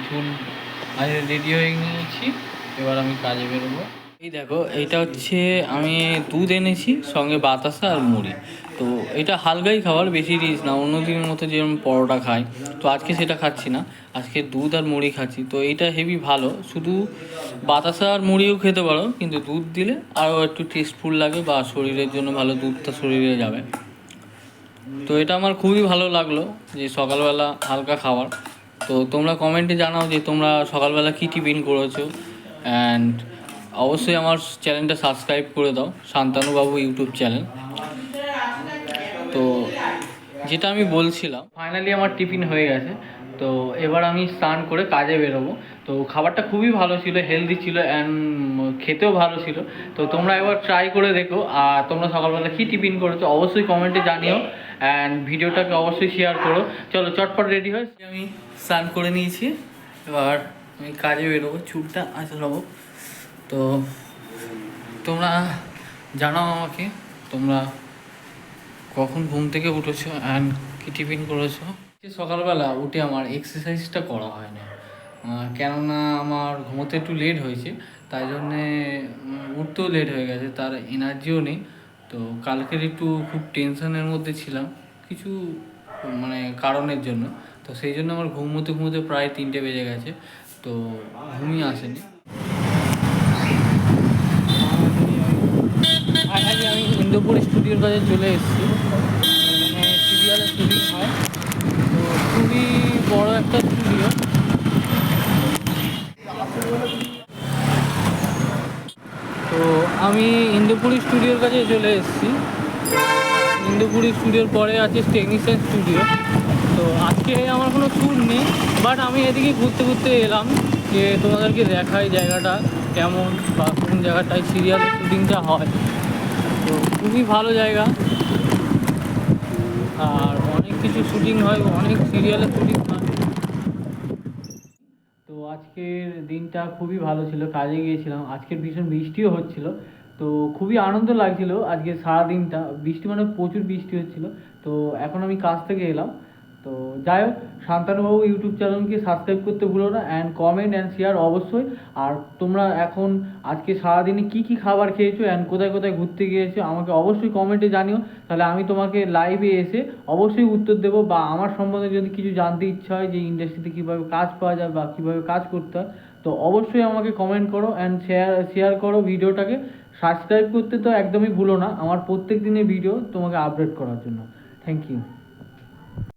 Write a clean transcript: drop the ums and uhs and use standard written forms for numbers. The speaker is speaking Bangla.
মিঠুন আমি রেডি হয়ে নিয়েছি, এবার আমি কাজে বেরোবো। এই দেখো, এইটা হচ্ছে আমি দুধ এনেছি, সঙ্গে বাতাসা আর মুড়ি। তো এটা হালকাই খাবার, বেশি রিচ না। অন্য দিনের মতো যেরকম পরোটা খাই, তো আজকে সেটা খাচ্ছি না, আজকে দুধ আর মুড়ি খাচ্ছি। তো এইটা হেভি ভালো, শুধু বাতাসা আর মুড়িও খেতে পারো, কিন্তু দুধ দিলে আরও একটু টেস্টফুল লাগে বা শরীরের জন্য ভালো, দুধটা শরীরে যাবে। তো এটা আমার খুবই ভালো লাগলো যে সকালবেলা হালকা খাবার। তো তোমরা কমেন্টে জানাও যে তোমরা সকালবেলা কী টিফিন করেছো, অ্যান্ড অবশ্যই আমার চ্যানেলটা সাবস্ক্রাইব করে দাও, শান্তানুবাবু ইউটিউব চ্যানেল। তো যেটা আমি বলছিলাম, ফাইনালি আমার টিফিন হয়ে গেছে। তো এবার আমি স্নান করে কাজে বেরোবো। তো খাবারটা খুবই ভালো ছিল, হেলদি ছিল, অ্যান্ড খেতেও ভালো ছিল। তো তোমরা একবার ট্রাই করে দেখো। আর তোমরা সকালবেলা কী টিফিন করেছো অবশ্যই কমেন্টে জানিও, অ্যান্ড ভিডিওটাকে অবশ্যই শেয়ার করো। চলো চটপট রেডি হয়, আমি স্নান করে নিয়েছি, এবার আমি কাজে বেরোবো, চুলটা আঁচড়াবো। তো তোমরা জানাও আমাকে তোমরা কখন ঘুম থেকে উঠেছো অ্যান্ড কী টিফিন করেছো। সকালবেলা উঠে আমার এক্সারসাইজটা করা হয় না, কেননা আমার ঘুমোতে একটু লেট হয়েছে, তাই জন্যে উঠতেও লেট হয়ে গেছে, তার এনার্জিও নেই। তো কালকের একটু খুব টেনশনের মধ্যে ছিলাম কিছু মানে কারণের জন্য। তো সেই জন্য আমার ঘুমোতে ঘুমোতে প্রায় 3টে বেজে গেছে, তো ঘুমই আসেনি। ফাইনালি আমি ইন্দুপুর স্টুডিওর কাছে চলে এসেছি, এখানে সিরিয়ালের শুটিং হয়। তো খুবই বড় একটা স্টুডিও। তো আমি ইন্দুপুরি স্টুডিওর কাছে চলে এসেছি। ইন্দুপুরি স্টুডিওর পরে আছে টেকনিশিয়ান স্টুডিও। তো আজকে আমার কোনো শ্যুট নেই, বাট আমি এদিকে ঘুরতে ঘুরতে এলাম যে তোমাদেরকে দেখাই জায়গাটা কেমন বা কোন জায়গাটায় সিরিয়ালের শুটিংটা হয়। তো খুবই ভালো জায়গা, আর অনেক কিছু শুটিং হয়, অনেক সিরিয়ালের শুটিং হয়। তো আজকের দিনটা খুবই ভালো ছিল, কাজে গিয়েছিলাম, আজকের ভীষণ বৃষ্টিও হচ্ছিল। তো খুবই আনন্দ লাগছিল আজকে সারাদিনটা, বৃষ্টি মানে প্রচুর বৃষ্টি হচ্ছিল। তো এখন আমি কাজ থেকে এলাম। তো যাই হোক, শান্তানুবাবু ইউটিউব চ্যানেলকে সাবস্ক্রাইব করতে ভুলো না, অ্যান্ড কমেন্ট অ্যান্ড শেয়ার অবশ্যই। আর তোমরা এখন আজকে সারাদিনে কী কী খাবার খেয়েছো অ্যান্ড কোথায় কোথায় ঘুরতে গিয়েছো আমাকে অবশ্যই কমেন্টে জানিও, তাহলে আমি তোমাকে লাইভে এসে অবশ্যই উত্তর দেবো। বা আমার সম্বন্ধে যদি কিছু জানতে ইচ্ছা হয় যে ইন্ডাস্ট্রিতে কীভাবে কাজ পাওয়া যায় বা কীভাবে কাজ করতে হয়, তো অবশ্যই আমাকে কমেন্ট করো অ্যান্ড শেয়ার করো ভিডিওটাকে। সাবস্ক্রাইব করতে তো একদমই ভুলো না আমার প্রত্যেক দিনের ভিডিও তোমাকে আপডেট করার জন্য। Thank you.